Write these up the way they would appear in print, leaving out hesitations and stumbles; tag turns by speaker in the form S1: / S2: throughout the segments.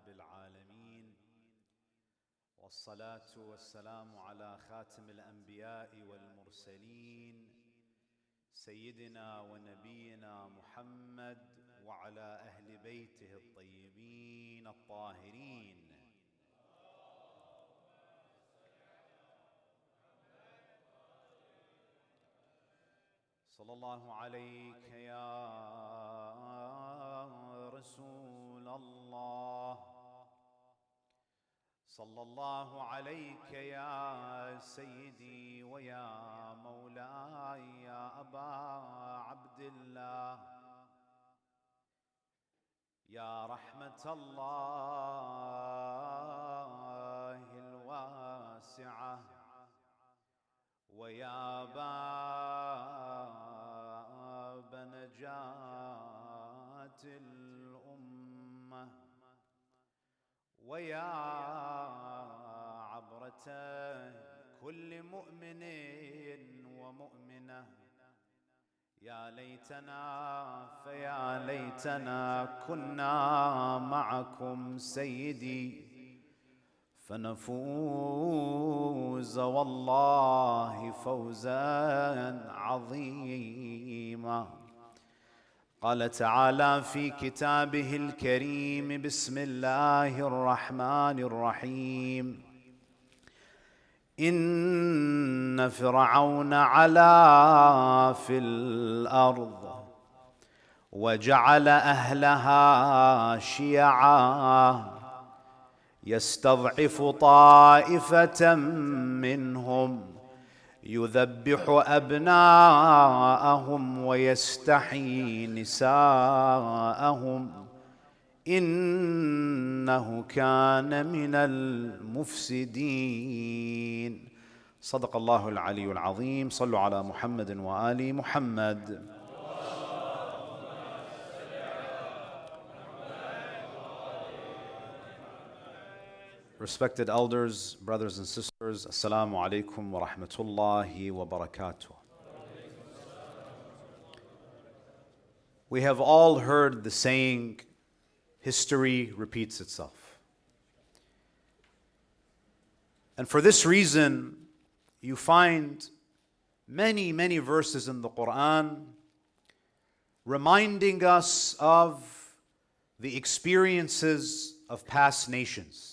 S1: رب العالمين، والصلاة والسلام على خاتم الأنبياء والمرسلين سيدنا ونبينا محمد وعلى أهل بيته الطيبين الطاهرين. صلى الله عليك يا رسول الله، صلى الله عليك يا سيدي ويا مولاي يا أبا عبد الله، يا رحمة الله الواسعة ويا باب نجاة الأمة ويا عبرة كل مؤمن ومؤمنة. يا ليتنا فيا ليتنا كنا معكم سيدي فنفوز والله فوزا عظيما. قال تعالى في كتابه الكريم: بسم الله الرحمن الرحيم: إن فرعون علا في الأرض وجعل أهلها شيعا يستضعف طائفة منهم يذبح أبناءهم ويستحيي نساءهم إنه كان من المفسدين. صدق الله العلي العظيم. صلوا على محمد وآل محمد. Respected elders, brothers and sisters, Assalamu alaikum wa rahmatullahi wa barakatuh. We have all heard the saying, history repeats itself. And for this reason, you find many, many verses in the Quran reminding us of the experiences of past nations.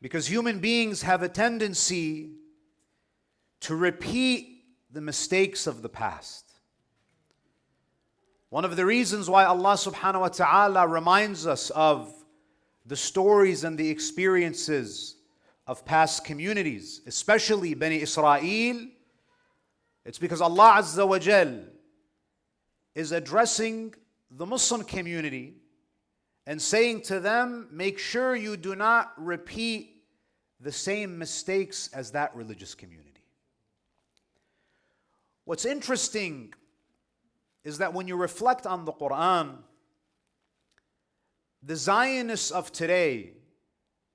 S1: Because human beings have a tendency to repeat the mistakes of the past. One of the reasons why Allah subhanahu wa ta'ala reminds us of the stories and the experiences of past communities, especially Bani Israel, it's because Allah Azza wa Jal is addressing the Muslim community and saying to them, make sure you do not repeat the same mistakes as that religious community. What's interesting is that when you reflect on the Quran, the Zionists of today,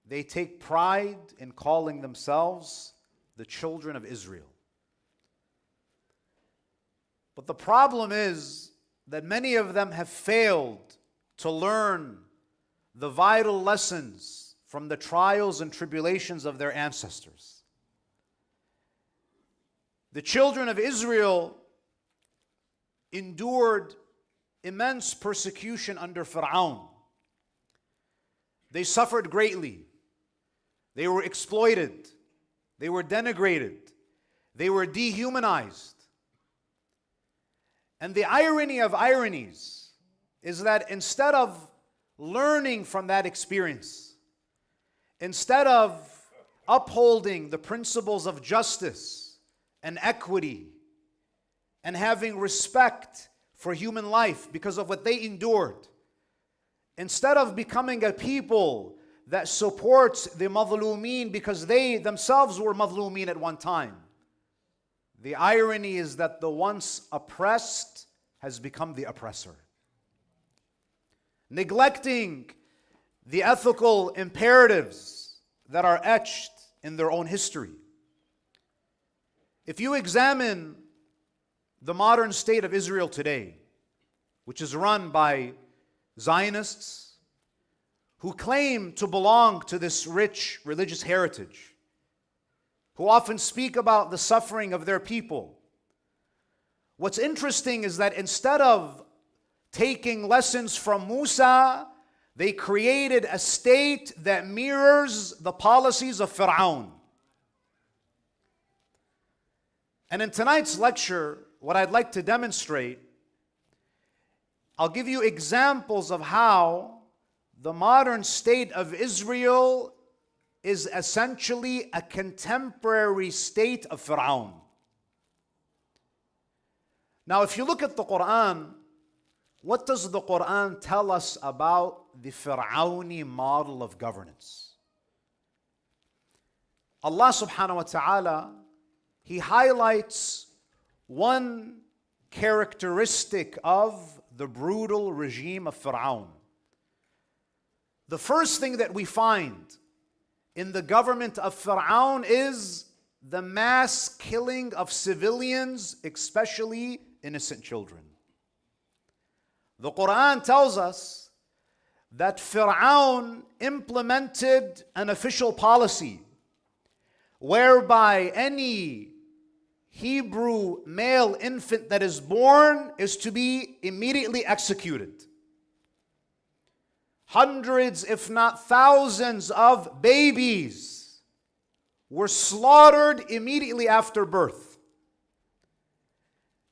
S1: they take pride in calling themselves the children of Israel. But the problem is that many of them have failed to learn the vital lessons from the trials and tribulations of their ancestors. The children of Israel endured immense persecution under Pharaoh. They suffered greatly. They were exploited. They were denigrated. They were dehumanized. And the irony of ironies is that instead of learning from that experience, instead of upholding the principles of justice and equity and having respect for human life because of what they endured, instead of becoming a people that supports the madhlumeen because they themselves were madhlumeen at one time, the irony is that the once oppressed has become the oppressor. Neglecting the ethical imperatives that are etched in their own history. If you examine the modern state of Israel today, which is run by Zionists, who claim to belong to this rich religious heritage, who often speak about the suffering of their people. What's interesting is that instead of taking lessons from Musa, they created a state that mirrors the policies of Pharaoh. And in tonight's lecture, what I'd like to demonstrate, I'll give you examples of how the modern state of Israel is essentially a contemporary state of Pharaoh. Now, if you look at the Quran, what does the Quran tell us about the Pharaoni model of governance? Allah subhanahu wa ta'ala, He highlights one characteristic of the brutal regime of Pharaoh. The first thing that we find in the government of Pharaoh is the mass killing of civilians, especially innocent children. The Quran tells us that Pharaoh implemented an official policy whereby any Hebrew male infant that is born is to be immediately executed. Hundreds, if not thousands, of babies were slaughtered immediately after birth.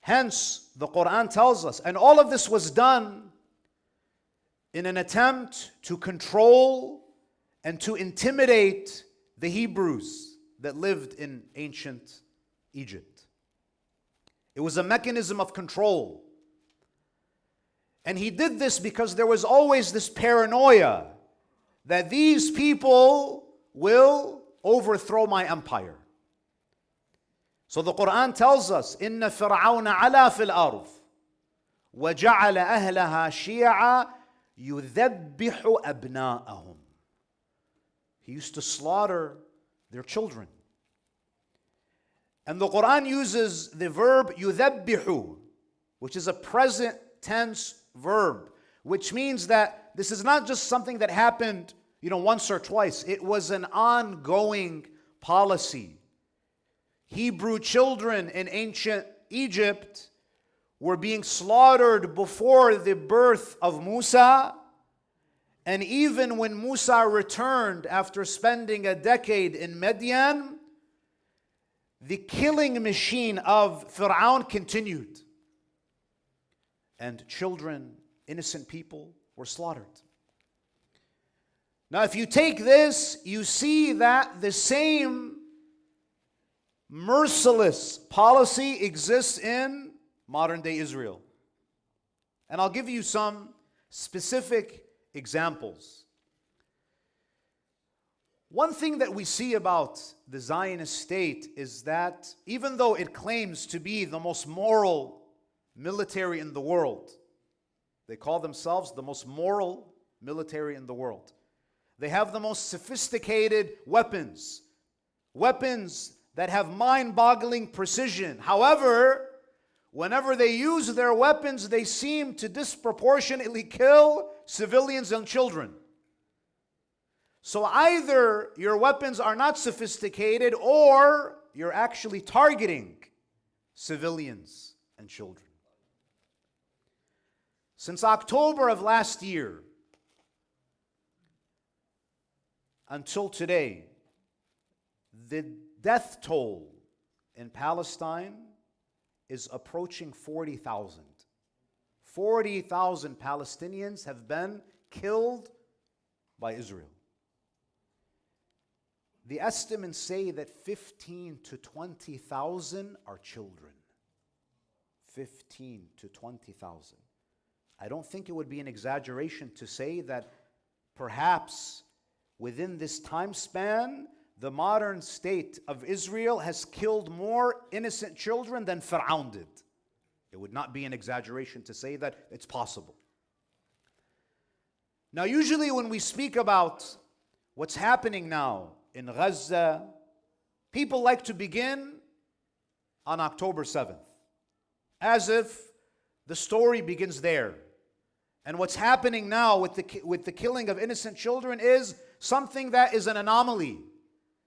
S1: Hence, the Quran tells us, and all of this was done in an attempt to control and to intimidate the Hebrews that lived in ancient Egypt. It was a mechanism of control. And he did this because there was always this paranoia that these people will overthrow my empire. So the Quran tells us, إِنَّ فِرْعَوْنَ عَلَى فِي الْأَرْضِ وَجَعَلَ أَهْلَهَا شِيَعًا يُذَبِّحُ أَبْنَاءَهُم. He used to slaughter their children. And the Quran uses the verb يُذَبِّحُ, which is a present tense verb, which means that this is not just something that happened, once or twice. It was an ongoing policy. Hebrew children in ancient Egypt were being slaughtered before the birth of Musa. And even when Musa returned after spending a decade in Midian, the killing machine of Pharaoh continued. And children, innocent people, were slaughtered. Now, if you take this, you see that the same merciless policy exists in modern-day Israel. And I'll give you some specific examples. One thing that we see about the Zionist state is that even though it claims to be the most moral military in the world, they call themselves the most moral military in the world. They have the most sophisticated weapons that have mind-boggling precision. However, whenever they use their weapons, they seem to disproportionately kill civilians and children. So either your weapons are not sophisticated or you're actually targeting civilians and children. Since October of last year until today, the death toll in Palestine is approaching 40,000. 40,000 Palestinians have been killed by Israel. The estimates say that 15 to 20,000 are children. 15 to 20,000. I don't think it would be an exaggeration to say that perhaps within this time span, the modern state of Israel has killed more innocent children than Pharaoh did. It would not be an exaggeration to say that it's possible. Now, usually when we speak about what's happening now in Gaza, people like to begin on October 7th, as if the story begins there. And what's happening now with the killing of innocent children is something that is an anomaly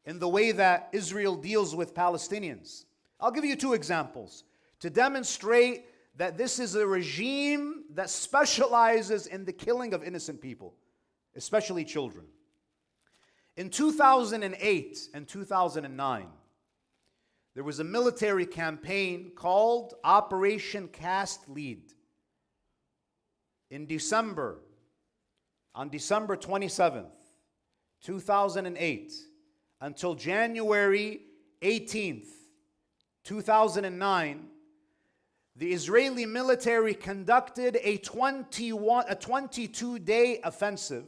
S1: in the way that Israel deals with Palestinians. I'll give you two examples to demonstrate that this is a regime that specializes in the killing of innocent people, especially children. In 2008 and 2009, there was a military campaign called Operation Cast Lead. On December 27th, 2008, until January 18th, 2009, the Israeli military conducted a 22-day offensive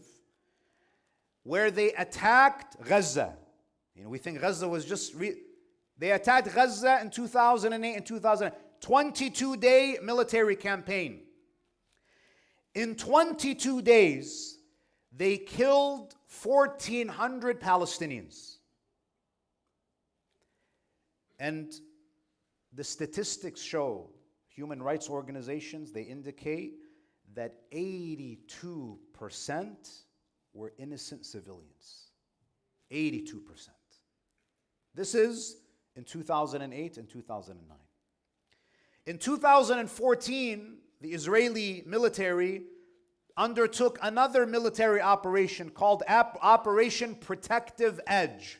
S1: where they attacked Gaza. We think Gaza was just... They attacked Gaza in 2008 and 2000. 22-day military campaign. In 22 days, they killed 1,400 Palestinians. And the statistics show, human rights organizations, they indicate that 82% were innocent civilians. 82%. This is in 2008 and 2009. In 2014, the Israeli military undertook another military operation called Operation Protective Edge.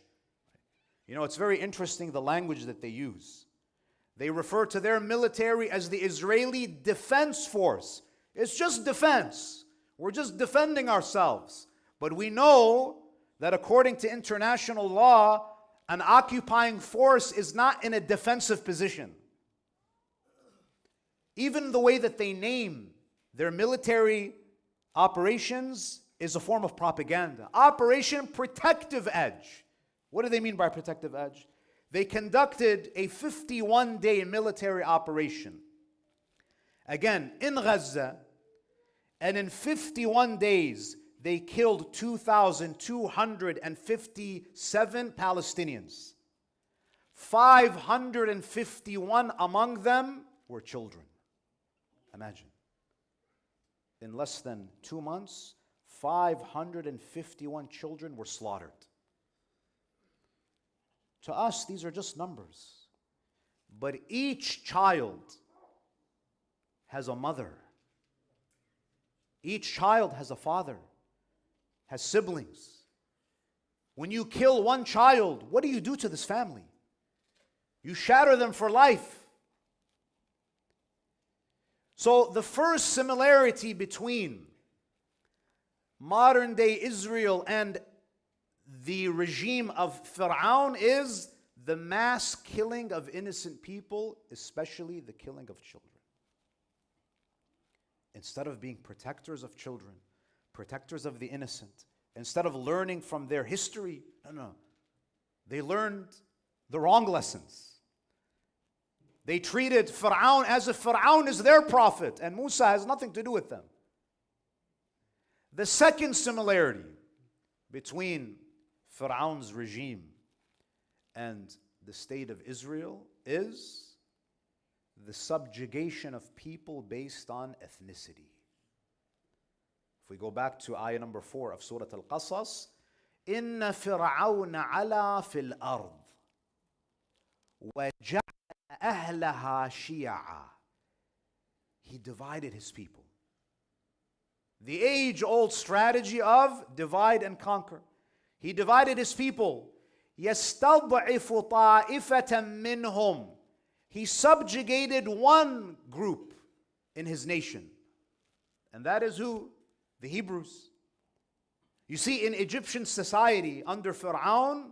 S1: It's very interesting the language that they use. They refer to their military as the Israeli Defense Force. It's just defense. We're just defending ourselves. But we know that according to international law, an occupying force is not in a defensive position. Even the way that they name their military operations is a form of propaganda. Operation Protective Edge. What do they mean by Protective Edge? They conducted a 51-day military operation, again, in Gaza, and in 51 days, they killed 2,257 Palestinians. 551 among them were children. Imagine. In less than 2 months, 551 children were slaughtered. To us, these are just numbers. But each child has a mother. Each child has a father, has siblings. When you kill one child, what do you do to this family? You shatter them for life. So the first similarity between modern day Israel and the regime of Pharaoh is the mass killing of innocent people, especially the killing of children. Instead of being protectors of children, protectors of the innocent, instead of learning from their history, no. They learned the wrong lessons. They treated Pharaoh as if Pharaoh is their prophet and Musa has nothing to do with them. The second similarity between Pharaoh's regime and the state of Israel is the subjugation of people based on ethnicity. If we go back to ayah number 4 of Surah Al-Qasas, إِنَّ فِرْعَوْنَ عَلَى فِي الْأَرْضِ وَجَعَلَ أَهْلَهَا شِيَعًا. He divided his people. The age-old strategy of divide and conquer. He divided his people. يَسْتَضْعِفُ طَائِفَةً مِّنْهُمْ. He subjugated one group in his nation. And that is who? The Hebrews. You see, in Egyptian society under Pharaoh,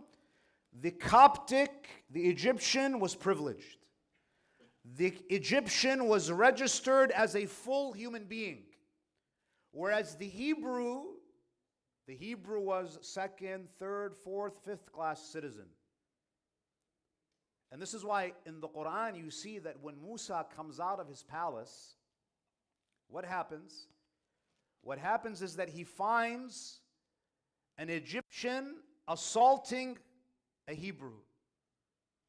S1: the Coptic, the Egyptian was privileged. The Egyptian was registered as a full human being. Whereas the Hebrew was second, third, fourth, fifth class citizen. And this is why in the Quran you see that when Musa comes out of his palace, what happens? What happens is that he finds an Egyptian assaulting a Hebrew,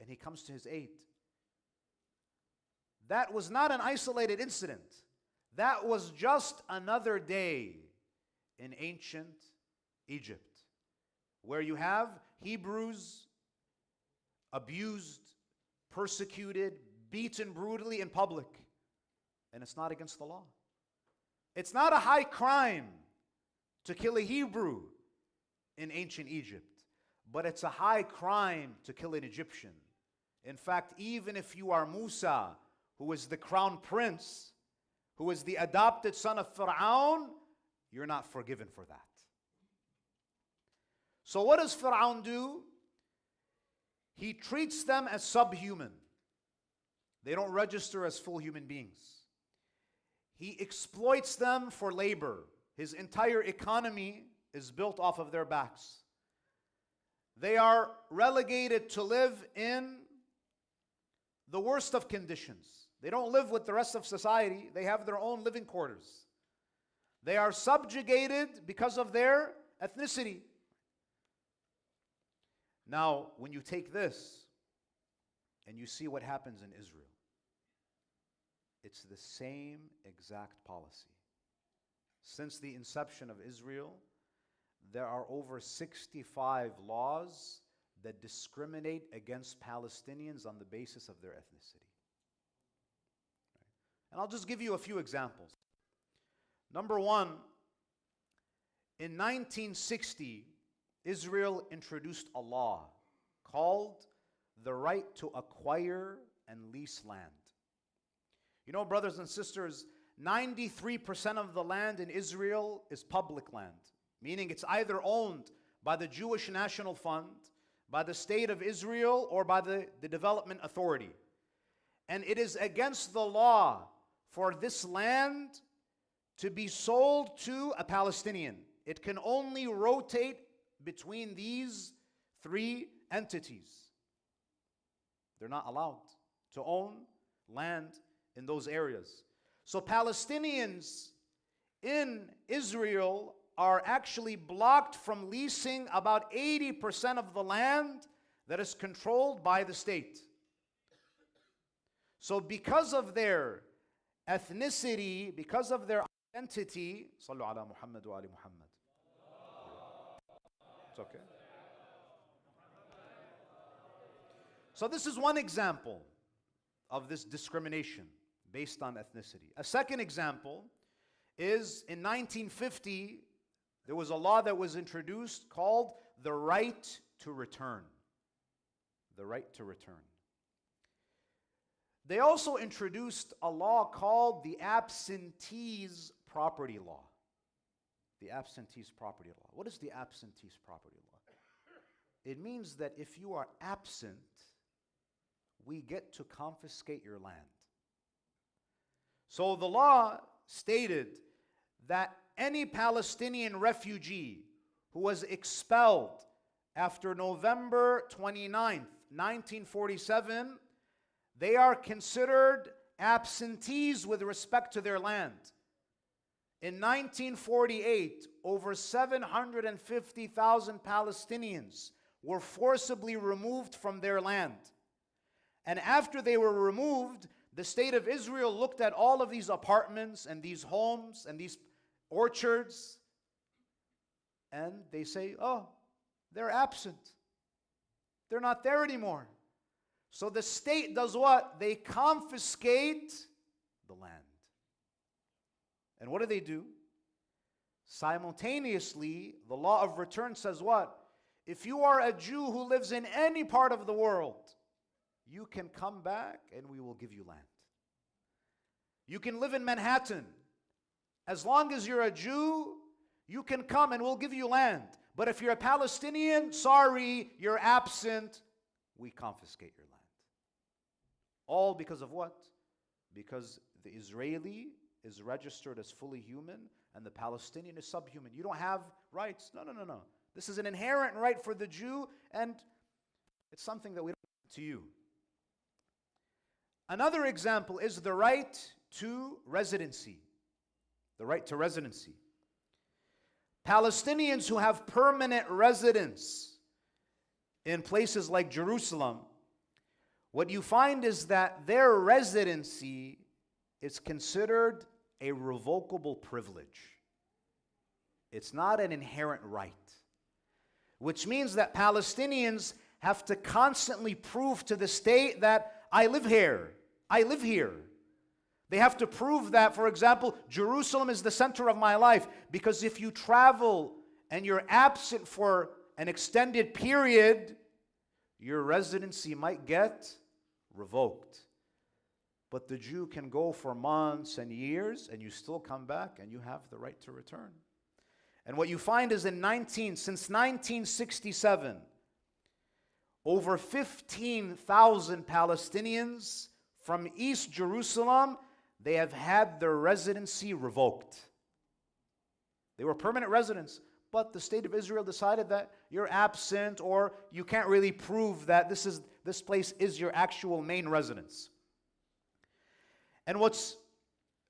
S1: and he comes to his aid. That was not an isolated incident. That was just another day in ancient Egypt, where you have Hebrews abused, persecuted, beaten brutally in public. And it's not against the law. It's not a high crime to kill a Hebrew in ancient Egypt, but it's a high crime to kill an Egyptian. In fact, even if you are Musa, who is the crown prince, who is the adopted son of Pharaoh, you're not forgiven for that. So what does Pharaoh do? He treats them as subhuman. They don't register as full human beings. He exploits them for labor. His entire economy is built off of their backs. They are relegated to live in the worst of conditions. They don't live with the rest of society. They have their own living quarters. They are subjugated because of their ethnicity. Now, when you take this and you see what happens in Israel, it's the same exact policy. Since the inception of Israel, there are over 65 laws that discriminate against Palestinians on the basis of their ethnicity. And I'll just give you a few examples. Number one, in 1960, Israel introduced a law called the right to acquire and lease land. You know, brothers and sisters, 93% of the land in Israel is public land, meaning it's either owned by the Jewish National Fund, by the State of Israel, or by the Development Authority. And it is against the law for this land to be sold to a Palestinian. It can only rotate between these three entities. They're not allowed to own land in those areas. So Palestinians in Israel are actually blocked from leasing about 80% of the land that is controlled by the state. So because of their ethnicity, because of their identity, Sallu ala Muhammad wa ali Muhammad. It's okay. So this is one example of this discrimination based on ethnicity. A second example is in 1950, there was a law that was introduced called the right to return. The right to return. They also introduced a law called the absentees property law. The absentees property law. What is the absentees property law? It means that if you are absent, we get to confiscate your land. So the law stated that any Palestinian refugee who was expelled after November 29th, 1947, they are considered absentees with respect to their land. In 1948, over 750,000 Palestinians were forcibly removed from their land. And after they were removed, the state of Israel looked at all of these apartments and these homes and these orchards, and they say, oh, they're absent. They're not there anymore. So the state does what? They confiscate the land. And what do? Simultaneously, the law of return says what? If you are a Jew who lives in any part of the world, you can come back and we will give you land. You can live in Manhattan. As long as you're a Jew, you can come and we'll give you land. But if you're a Palestinian, sorry, you're absent, we confiscate your land. All because of what? Because the Israeli is registered as fully human and the Palestinian is subhuman. You don't have rights. No. This is an inherent right for the Jew, and it's something that we don't give to you. Another example is the right to residency. The right to residency. Palestinians who have permanent residence in places like Jerusalem, what you find is that their residency is considered a revocable privilege. It's not an inherent right. Which means that Palestinians have to constantly prove to the state that I live here. I live here. They have to prove that, for example, Jerusalem is the center of my life. Because if you travel and you're absent for an extended period, your residency might get revoked. But the Jew can go for months and years, and you still come back, and you have the right to return. And what you find is since 1967, over 15,000 Palestinians from East Jerusalem, they have had their residency revoked. They were permanent residents, but the state of Israel decided that you're absent or you can't really prove that this place is your actual main residence. And what's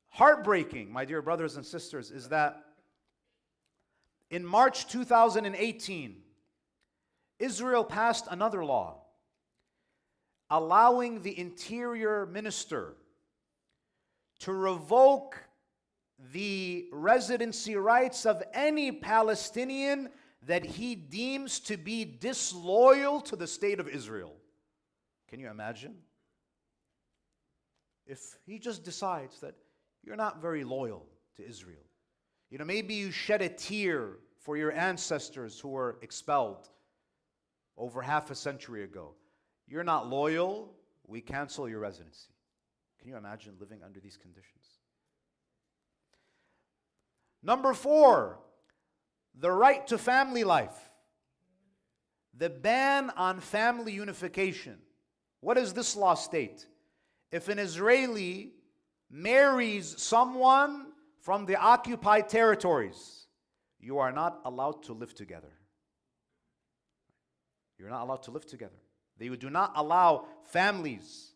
S1: heartbreaking, my dear brothers and sisters, is that in March 2018, Israel passed another law allowing the interior minister to revoke the residency rights of any Palestinian that he deems to be disloyal to the state of Israel. Can you imagine? If he just decides that you're not very loyal to Israel, maybe you shed a tear for your ancestors who were expelled over half a century ago. You're not loyal, we cancel your residency. Can you imagine living under these conditions? Number 4, the right to family life. The ban on family unification. What does this law state? If an Israeli marries someone from the occupied territories, you are not allowed to live together. You're not allowed to live together. They do not allow families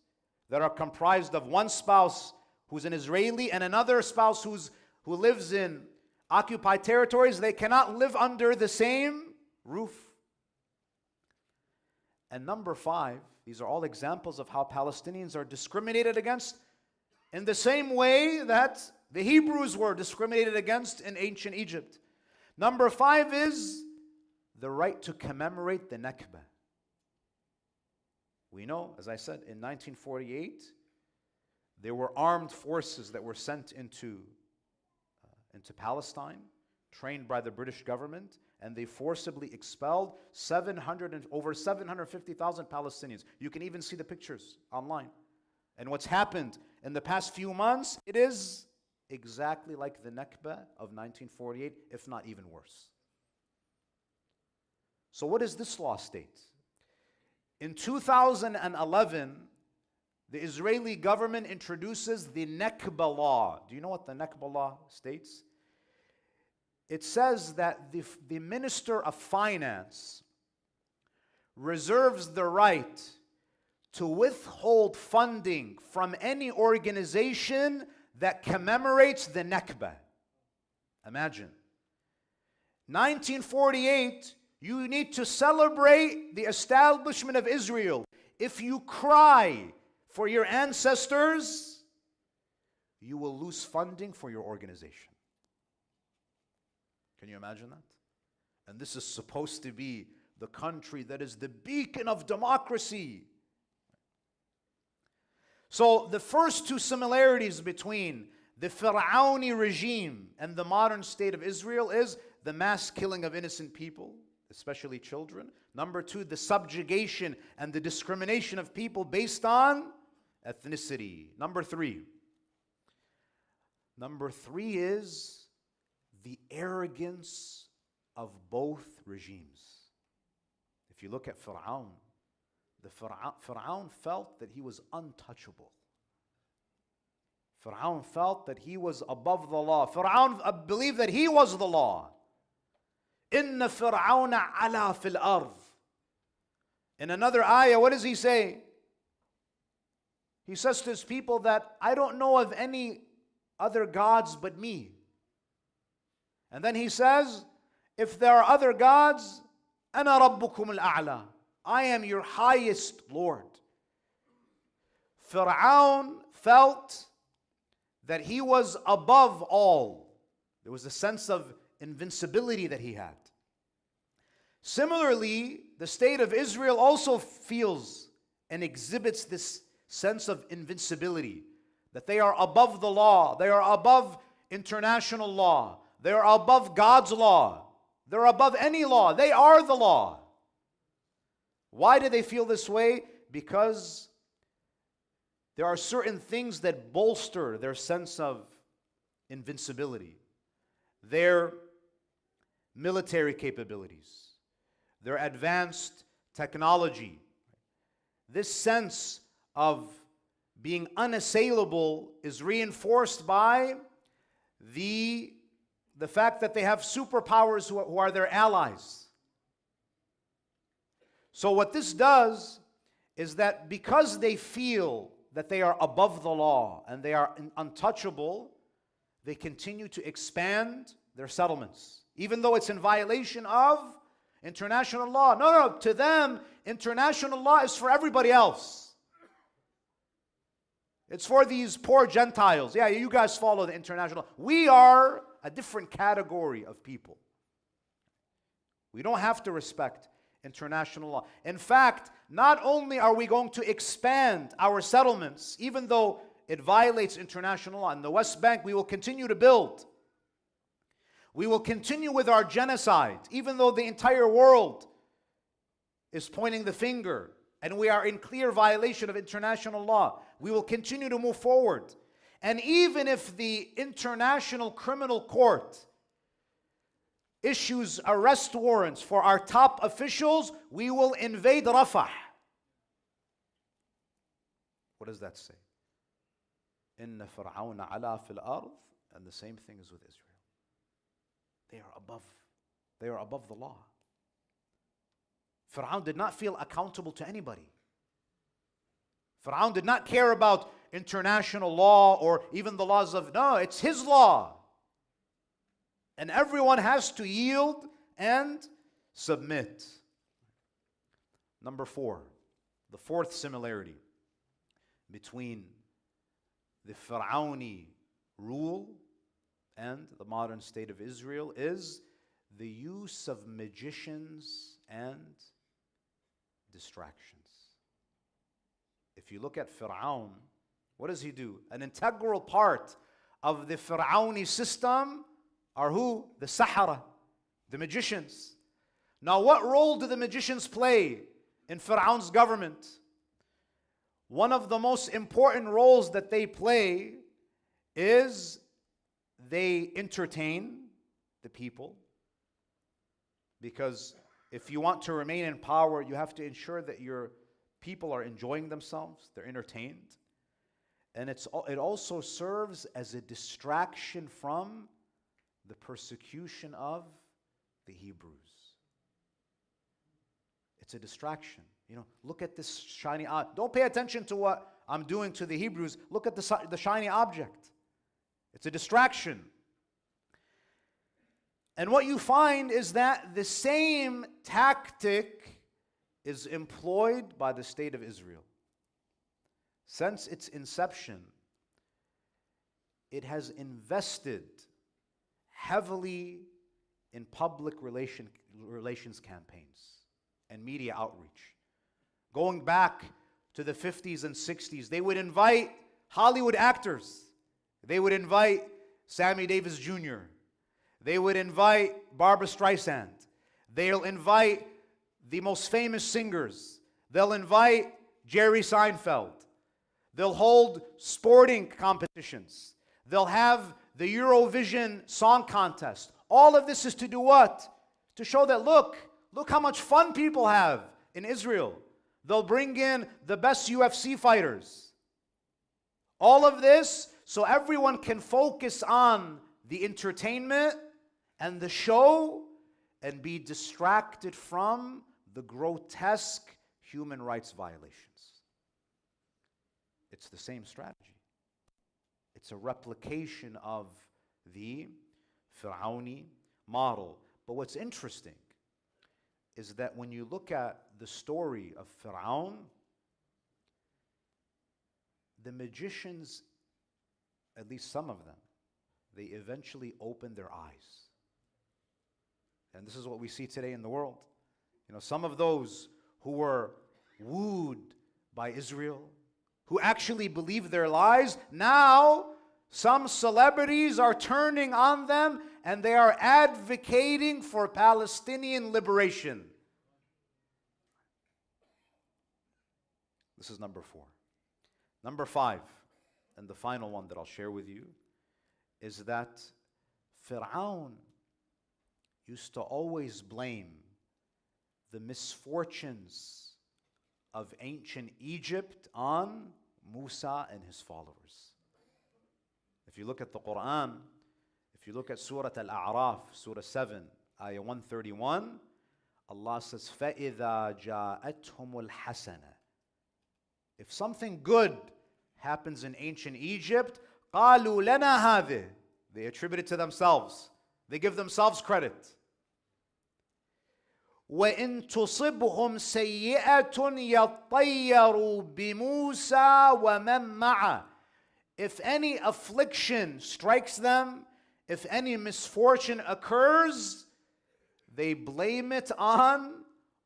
S1: that are comprised of one spouse who's an Israeli and another spouse who lives in occupied territories. They cannot live under the same roof. And number 5, these are all examples of how Palestinians are discriminated against in the same way that the Hebrews were discriminated against in ancient Egypt. Number 5 is the right to commemorate the Nakba. We know, as I said, in 1948, there were armed forces that were sent into Palestine, trained by the British government, and they forcibly expelled over 750,000 Palestinians. You can even see the pictures online. And what's happened in the past few months, it is exactly like the Nakba of 1948, if not even worse. So what does this law state? In 2011, the Israeli government introduces the Nakba law. Do you know what the Nakba law states? It says that the Minister of Finance reserves the right to withhold funding from any organization that commemorates the Nakba. Imagine. 1948, you need to celebrate the establishment of Israel. If you cry for your ancestors, you will lose funding for your organization. Can you imagine that? And this is supposed to be the country that is the beacon of democracy. So the first 2 similarities between the Pharaoh regime and the modern state of Israel is the mass killing of innocent people, especially children. Number 2, the subjugation and the discrimination of people based on ethnicity. Number 3 is the arrogance of both regimes. If you look at Pharaoh, Pharaoh felt that he was untouchable. Pharaoh felt that he was above the law. Pharaoh believed that he was the law. Inna Fir'auna ala fil ard. In another ayah, what does he say? He says to his people that I don't know of any other gods but me. And then he says, if there are other gods, ana rabbukum al-a'la. I am your highest Lord. Pharaoh felt that he was above all. There was a sense of invincibility that he had. Similarly, the state of Israel also feels and exhibits this sense of invincibility, that they are above the law, they are above international law, they are above God's law, they're above any law, they are the law. Why do they feel this way? Because there are certain things that bolster their sense of invincibility. Their military capabilities, their advanced technology. This sense of being unassailable is reinforced by the fact that they have superpowers who are their allies. So what this does is that because they feel that they are above the law and they are untouchable, they continue to expand their settlements, even though it's in violation of international law. No, to them, international law is for everybody else. It's for these poor Gentiles. Yeah, you guys follow the international law. We are a different category of people. We don't have to respect international law. In fact, not only are we going to expand our settlements, even though it violates international law. In the West Bank, we will continue to build. We will continue with our genocide, even though the entire world is pointing the finger and we are in clear violation of international law. We will continue to move forward. And even if the International Criminal Court issues arrest warrants for our top officials, we will invade Rafah. What does that say? Inna Pharaoh ala fil ard, and the same thing is with Israel. They are above the law. Pharaoh did not feel accountable to anybody. Pharaoh did not care about international law or even the laws of, no, it's his law. And everyone has to yield and submit. Number 4, the fourth similarity between the Pharaoni rule and the modern state of Israel is the use of magicians and distractions. If you look at Pharaoh, what does he do? An integral part of the Pharaoni system are who? The Sahara, the magicians. Now, what role do the magicians play in Pharaoh's government? One of the most important roles that they play is they entertain the people. Because if you want to remain in power, you have to ensure that your people are enjoying themselves, they're entertained. And it also serves as a distraction from the persecution of the Hebrews. It's a distraction. You know, look at this shiny object. Don't pay attention to what I'm doing to the Hebrews. Look at the shiny object. It's a distraction. And what you find is that the same tactic is employed by the state of Israel. Since its inception, it has invested heavily in public relations campaigns and media outreach. Going back to the 50s and 60s, they would invite Hollywood actors. They would invite Sammy Davis Jr. They would invite Barbra Streisand. They'll invite the most famous singers. They'll invite Jerry Seinfeld. They'll hold sporting competitions. They'll have the Eurovision Song Contest. All of this is to do what? To show that, look how much fun people have in Israel. They'll bring in the best UFC fighters. All of this so everyone can focus on the entertainment and the show and be distracted from the grotesque human rights violations. It's the same strategy. It's a replication of the Pharaoni model. But what's interesting is that when you look at the story of Pharaoh, the magicians at least some of them, they eventually opened their eyes. And this is what we see today in the world. Some of those who were wooed by Israel, who actually believed their lies, now some celebrities are turning on them and they are advocating for Palestinian liberation. This is number 4. Number 5, and the final one that I'll share with you, is that Pharaoh used to always blame the misfortunes of ancient Egypt on Musa and his followers. If you look at the Quran, if you look at Surah Al-A'raf, Surah 7, Ayah 131, Allah says, فَإِذَا جَاءَتْهُمُ الْحَسَنَةِ. If something good happens in ancient Egypt, قَالُوا لَنَا هَذِهِ. They attribute it to themselves. They give themselves credit. وَإِن تُصِبْهُمْ سَيِّئَةٌ يَطَّيَّرُوا بِمُوسَى وَمَن مَّعَهُ. If any affliction strikes them, if any misfortune occurs, they blame it on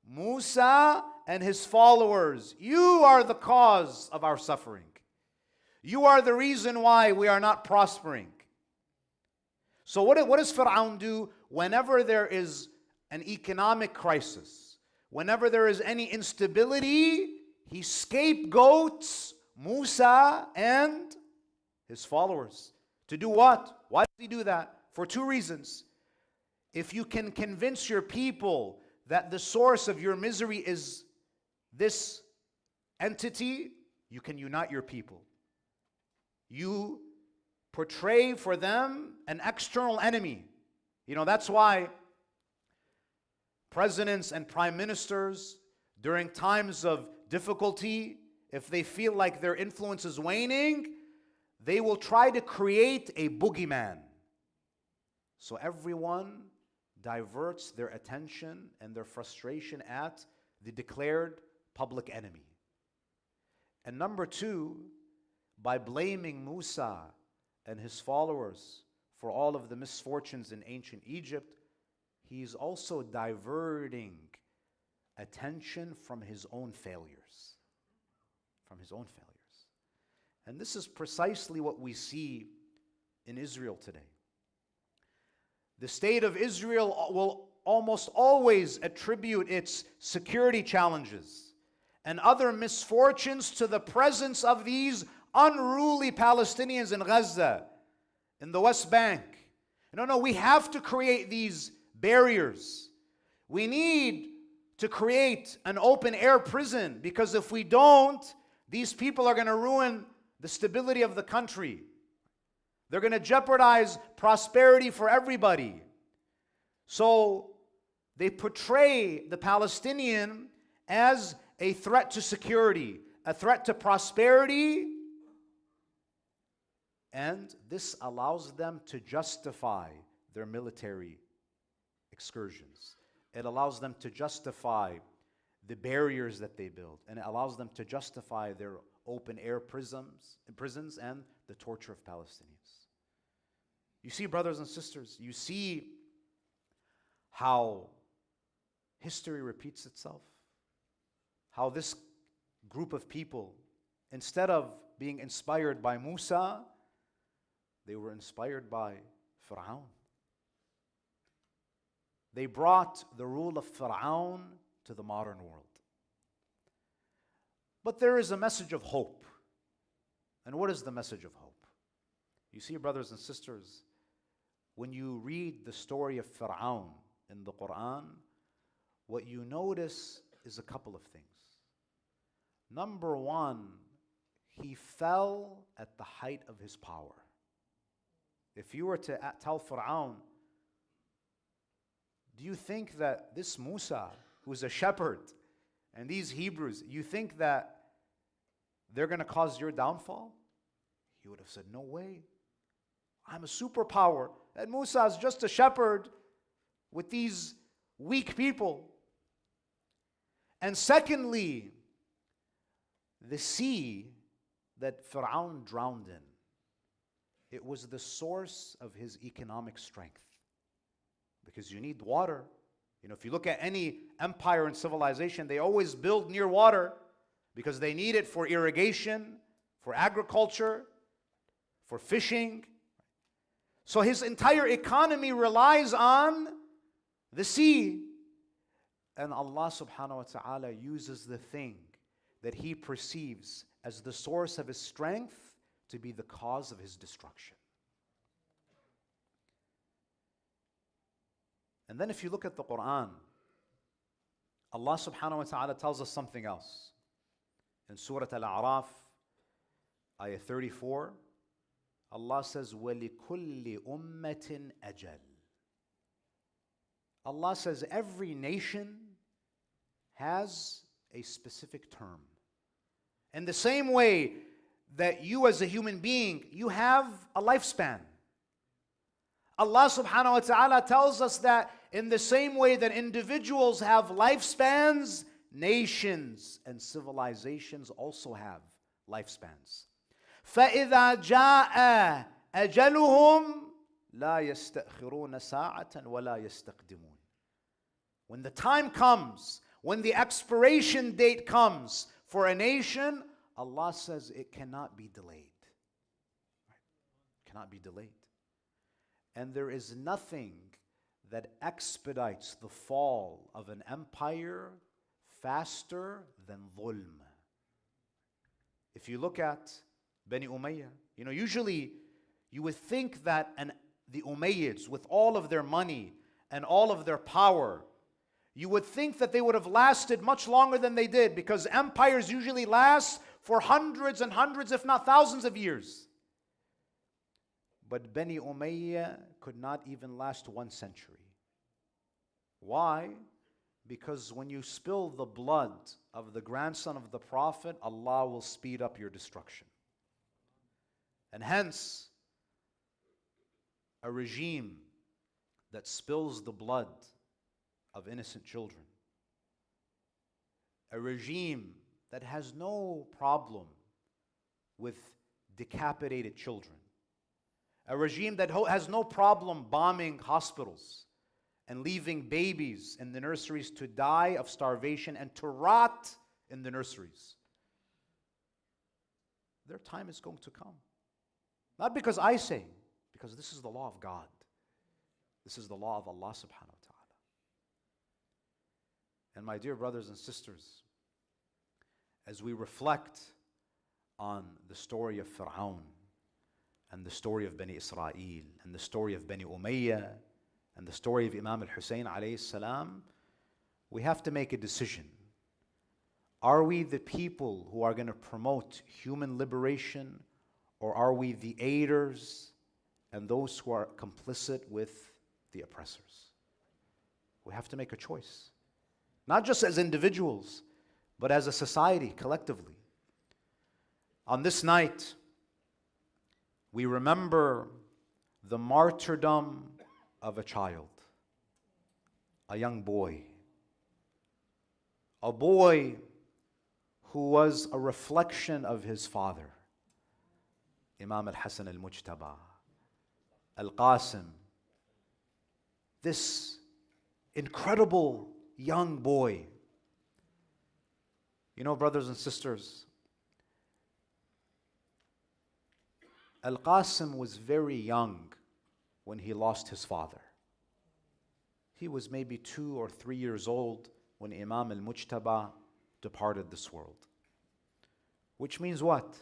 S1: Musa and his followers. You are the cause of our suffering. You are the reason why we are not prospering. So what does Pharaoh do whenever there is an economic crisis? Whenever there is any instability, he scapegoats Musa and his followers. To do what? Why does he do that? For 2 reasons. If you can convince your people that the source of your misery is this entity, you can unite your people. You portray for them an external enemy. That's why presidents and prime ministers, during times of difficulty, if they feel like their influence is waning, they will try to create a boogeyman. So everyone diverts their attention and their frustration at the declared public enemy. And number 2, by blaming Musa and his followers for all of the misfortunes in ancient Egypt, he's also diverting attention from his own failures. From his own failures. And this is precisely what we see in Israel today. The state of Israel will almost always attribute its security challenges and other misfortunes to the presence of these unruly Palestinians in Gaza, in the West Bank. No, we have to create these barriers. We need to create an open-air prison, because if we don't, these people are going to ruin the stability of the country. They're going to jeopardize prosperity for everybody. So they portray the Palestinian as a threat to security, a threat to prosperity, and this allows them to justify their military excursions. It allows them to justify the barriers that they build, and it allows them to justify their open-air prisons and the torture of Palestinians. You see, brothers and sisters, you see how history repeats itself. How this group of people, instead of being inspired by Musa, they were inspired by Pharaoh. They brought the rule of Pharaoh to the modern world. But there is a message of hope. And what is the message of hope? You see, brothers and sisters, when you read the story of Pharaoh in the Quran, what you notice is a couple of things. Number 1, he fell at the height of his power. If you were to tell Pharaoh, do you think that this Musa, who's a shepherd, and these Hebrews, you think that they're going to cause your downfall? He would have said, no way. I'm a superpower. And Musa is just a shepherd with these weak people. And secondly, the sea that Pharaoh drowned in, it was the source of his economic strength. Because you need water. If you look at any empire and civilization, they always build near water because they need it for irrigation, for agriculture, for fishing. So his entire economy relies on the sea. And Allah subhanahu wa ta'ala uses the thing that he perceives as the source of his strength to be the cause of his destruction. And then if you look at the Quran, Allah subhanahu wa ta'ala tells us something else. In Surah Al-A'raf, ayah 34, Allah says, وَلِكُلِّ أُمَّةٍ أَجَلٍ. Allah says every nation has a specific term. In the same way that you as a human being, you have a lifespan. Allah subhanahu wa ta'ala tells us that in the same way that individuals have lifespans, nations and civilizations also have lifespans. فَإِذَا جَاءَ أَجَلُهُمْ لَا يَسْتَأْخِرُونَ سَاعَةً وَلَا يَسْتَقْدِمُونَ. When the time comes, when the expiration date comes for a nation, Allah says it cannot be delayed. It cannot be delayed. And there is nothing that expedites the fall of an empire faster than dhulm. If you look at Bani Umayyah, usually you would think that the Umayyads, with all of their money and all of their power, you would think that they would have lasted much longer than they did, because empires usually last for hundreds and hundreds, if not thousands of years. But Bani Umayyah could not even last 1 century. Why? Because when you spill the blood of the grandson of the Prophet, Allah will speed up your destruction. And hence, a regime that spills the blood of innocent children, a regime that has no problem with decapitated children, a regime that has no problem bombing hospitals and leaving babies in the nurseries to die of starvation and to rot in the nurseries. Their time is going to come. Not because I say, because this is the law of God. This is the law of Allah subhanahu wa ta'ala. And my dear brothers and sisters, as we reflect on the story of Pharaoh and the story of Bani Israel and the story of Bani Umayyah and the story of Imam al-Husayn alayhi salam, we have to make a decision. Are we the people who are going to promote human liberation, or are we the aiders and those who are complicit with the oppressors? We have to make a choice. Not just as individuals, but as a society, collectively. On this night, we remember the martyrdom of a child, a young boy. A boy who was a reflection of his father, Imam al-Hasan al-Mujtaba, al-Qasim. This incredible young boy. Brothers and sisters, Al-Qasim was very young when he lost his father. He was maybe 2 or 3 years old when Imam al-Mujtaba departed this world. Which means what?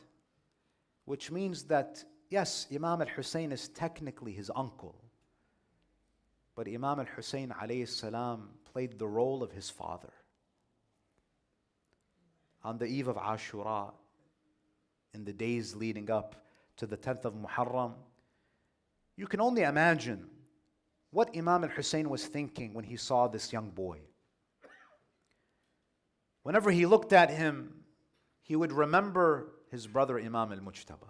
S1: Which means that, yes, Imam al-Husayn is technically his uncle, but Imam al-Husayn alayhi salam played the role of his father. On the eve of Ashura, in the days leading up to the 10th of Muharram, you can only imagine what Imam al-Husayn was thinking when he saw this young boy. Whenever he looked at him, he would remember his brother Imam al-Mujtaba.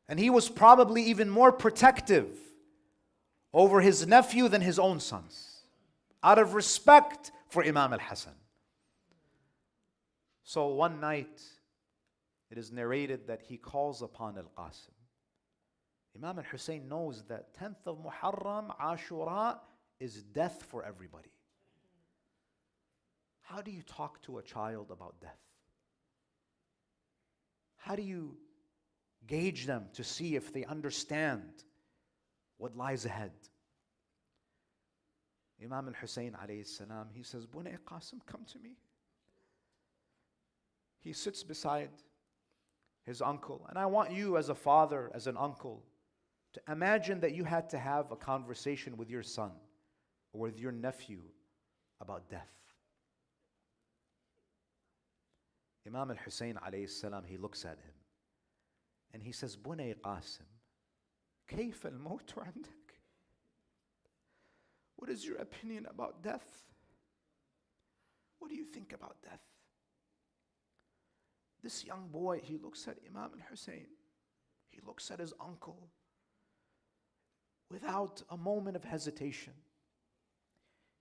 S1: And he was probably even more protective over his nephew than his own sons, out of respect for Imam al-Hasan. So one night, it is narrated that he calls upon Al-Qasim Imam al-Husayn knows that 10th of Muharram, Ashura, is death for everybody. How do you talk to a child about death? How do you gauge them to see if they understand what lies ahead? Imam al-Husayn alayhi salam, he says, Bunay Qasim, come to me. He sits beside his uncle. And I want you as a father, as an uncle, to imagine that you had to have a conversation with your son or with your nephew about death. Imam al-Husayn alayhi salam, he looks at him and he says, Bunay Qasim, كيف الموت عندك? What is your opinion about death? What do you think about death? This young boy, he looks at Imam al-Husayn. He looks at his uncle without a moment of hesitation.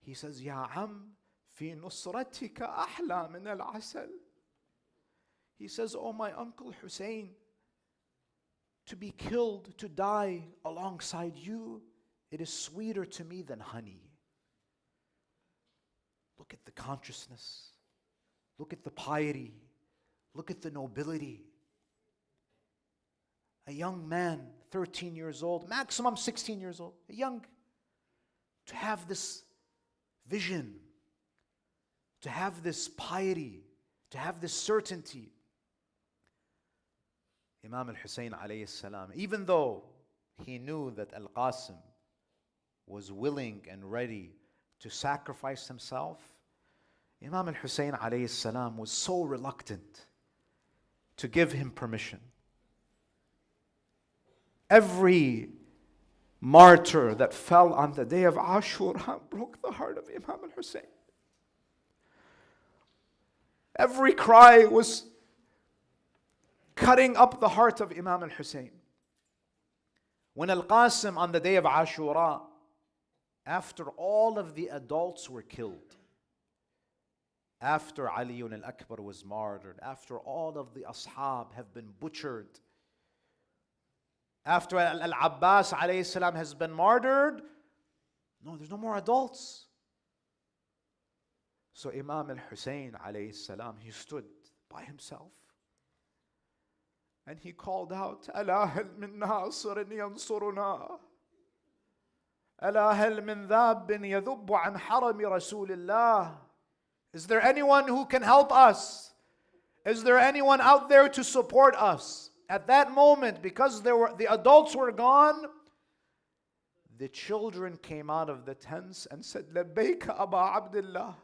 S1: He says, Ya am, fi nusratika ahla min al-asal. He says, oh my uncle Husayn, to be killed, to die alongside you, it is sweeter to me than honey. Look at the consciousness. Look at the piety. Look at the nobility. A young man, 13 years old, maximum 16 years old, to have this vision, to have this piety, to have this certainty. Imam al-Husayn alayhi salam, even though he knew that Al-Qasim was willing and ready to sacrifice himself, Imam al-Husayn alayhi salam was so reluctant to give him permission. Every martyr that fell on the day of Ashura broke the heart of Imam al-Husayn. Every cry was cutting up the heart of Imam al-Husayn. When Al-Qasim on the day of Ashura, after all of the adults were killed, after Ali al-Akbar was martyred, after all of the ashab have been butchered, after Al-Abbas alayhi salam has been martyred, no, there's no more adults. So Imam al-Husayn alayhi salam, he stood by himself and he called out, ألا هل من ناصر ينصرنا ألا هل من ذاب يذب عن حرم رسول الله. Is there anyone who can help us? Is there anyone out there to support us? At that moment, because the adults were gone, the children came out of the tents and said, لبيك أبا عبد الله.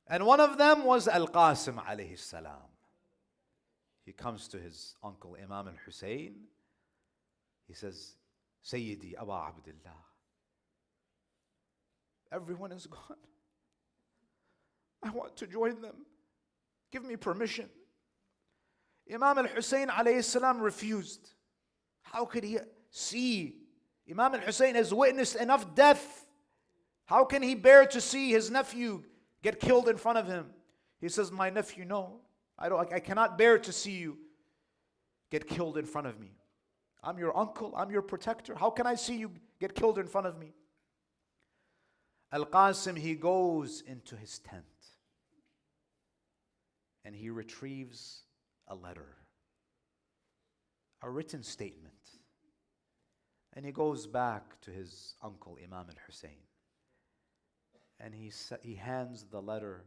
S1: And one of them was Al-Qasim alayhi salam. He comes to his uncle Imam al-Husayn. He says, Sayyidi Aba Abdullah. Everyone is gone. I want to join them. Give me permission. Imam al-Husayn alayhi salam refused. How could he see? Imam al-Husayn has witnessed enough death. How can he bear to see his nephew get killed in front of him? He says, my nephew, no. I cannot bear to see you get killed in front of me. I'm your uncle, I'm your protector. How can I see you get killed in front of me? Al-Qasim, he goes into his tent and he retrieves a letter, a written statement. And he goes back to his uncle Imam al-Husayn and he hands the letter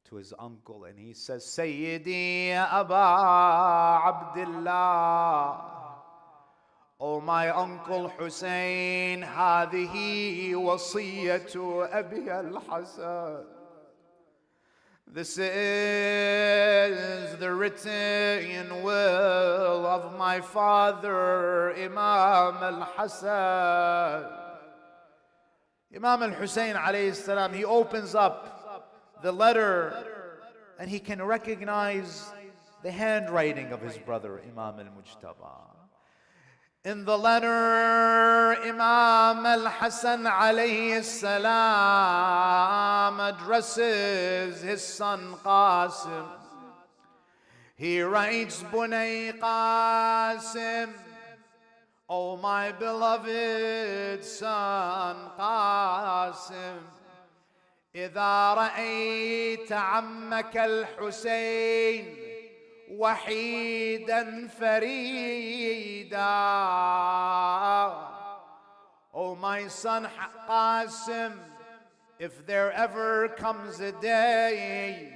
S1: to his uncle and he says, Sayyidi Aba Abdullah, oh my uncle Husayn, هذه وصية أبي الحسن. This is the written will of my father Imam al-Hasan. Imam al-Husayn alayhi salam, he opens up the letter and he can recognize the handwriting of his brother Imam al-Mujtaba. In the letter, Imam al-Hasan alayhi salam addresses his son Qasim. He writes, Bunay Qasim, O my beloved son Qasim, إذا رأيت عمك الحسين وحيدا فريدا. Oh my son Qasim, if there ever comes a day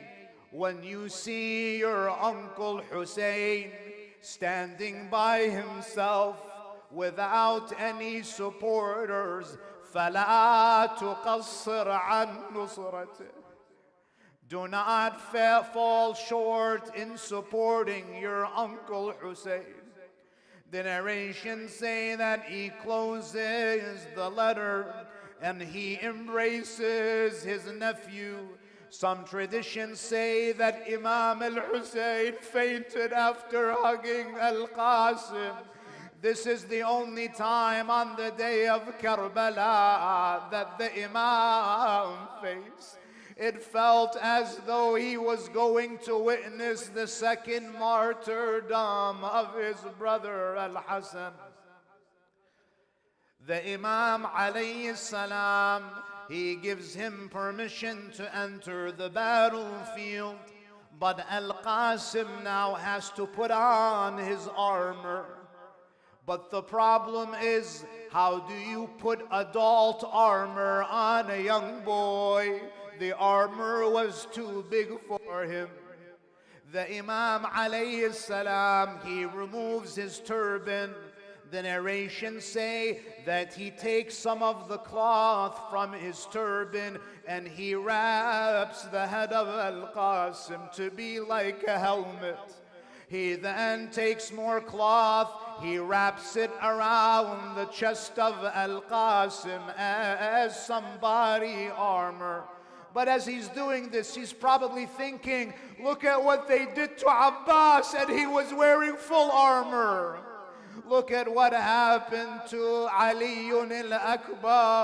S1: when you see your uncle Husayn standing by himself without any supporters, فلا تقصر عن نصرته. Do not fall short in supporting your uncle Husayn. The narrations say that he closes the letter and he embraces his nephew. Some traditions say that Imam al-Husayn fainted after hugging al-Qasim. This is the only time on the day of Karbala that the Imam faced. It felt as though he was going to witness the second martyrdom of his brother Al-Hasan. The Imam alayhi salam, he gives him permission to enter the battlefield, but Al-Qasim now has to put on his armor. But the problem is, how do you put adult armor on a young boy? The armor was too big for him. The Imam alayhi salam, he removes his turban. The narrations say that he takes some of the cloth from his turban and he wraps the head of Al-Qasim to be like a helmet. He then takes more cloth, he wraps it around the chest of Al-Qasim as some body armor. But as he's doing this, he's probably thinking, look at what they did to Abbas and he was wearing full armor. Look at what happened to Ali al-Akbar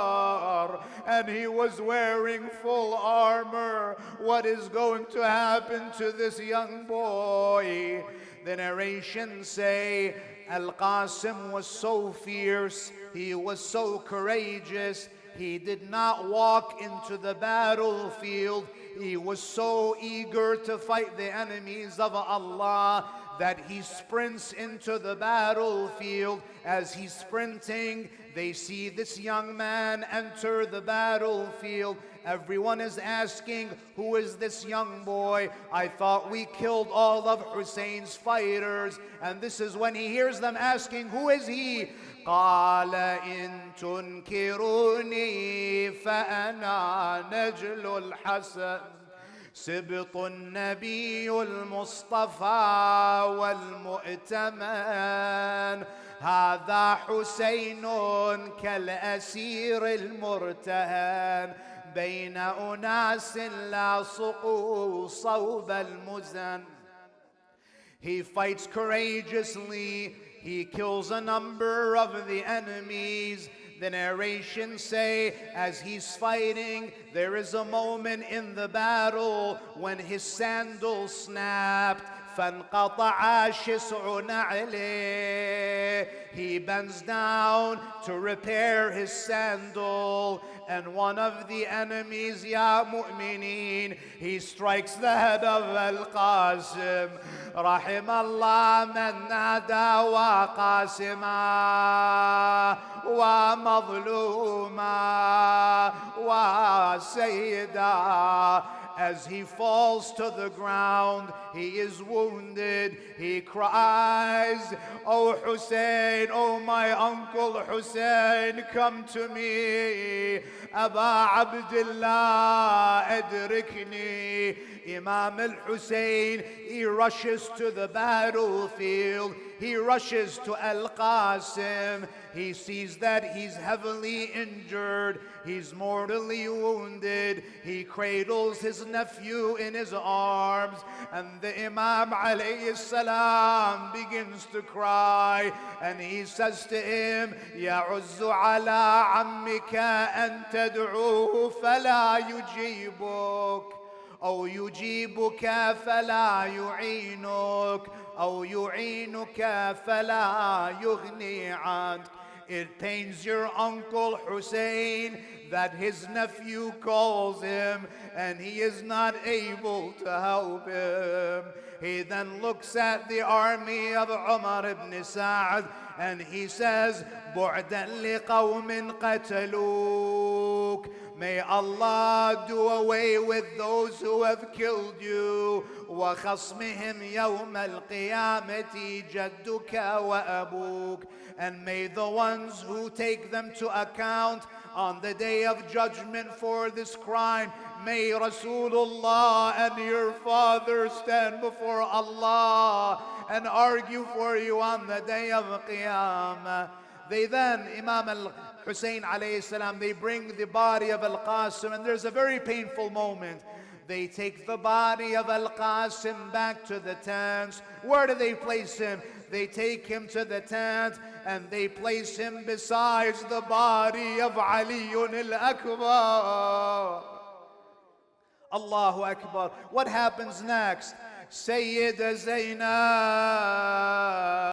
S1: and he was wearing full armor. What is going to happen to this young boy? The narrations say Al-Qasim was so fierce, he was so courageous, he did not walk into the battlefield. He was so eager to fight the enemies of Allah that he sprints into the battlefield. As he's sprinting, they see this young man enter the battlefield. Everyone is asking, who is this young boy? I thought we killed all of Husayn's fighters. And this is when he hears them asking, who is he? قال إن تنكروني فأنا نجل الحسن سبط النبي المصطفى والمؤتمن هذا حسين كالأسير المرتهن بين أناس لاصقوا صوب المزن. He fights courageously. He kills a number of the enemies. The narrations say, as he's fighting, there is a moment in the battle when his sandal snapped. فانقطع شسع نعله. He bends down to repair his sandal, and one of the enemies, ya mu'mineen, he strikes the head of Al-Qasim. رحم الله من نادى وقاسما ومظلوما وسيدا. As he falls to the ground, he is wounded. He cries, "Oh Husayn, oh my uncle Husayn, come to me. Aba Abdullah, adrikni." Imam al-Husayn, he rushes to the battlefield. He rushes to Al-Qasim. He sees that he's heavily injured. He's mortally wounded. He cradles his nephew in his arms. And the Imam alayhi salam begins to cry. And he says to him, يَعُزُّ عَلَىٰ عَمِّكَ أَن تَدْعُوهُ فَلَا يُجِيبُكَ. أو يجيبك فلا يعينك أو يعينك فلا يغني عنك. It pains your uncle Husayn that his nephew calls him and he is not able to help him. He then looks at the army of Umar ibn Sa'd and he says, بُعْدًا لِقَوْمٍ قَتَلُوكَ. May Allah do away with those who have killed you. وَخَصْمِهِمْ يَوْمَ الْقِيَامَةِ جَدُّكَ وَأَبُوكَ. And may the ones who take them to account on the day of judgment for this crime, may Rasulullah and your father stand before Allah and argue for you on the day of Qiyamah. They then, Imam al-Husayn alayhi salam, they bring the body of Al-Qasim, and there's a very painful moment. They take the body of Al-Qasim back to the tents. Where do they place him? They take him to the tent and they place him besides the body of Ali al-Akbar. Allahu Akbar. What happens next? Sayyida Zainab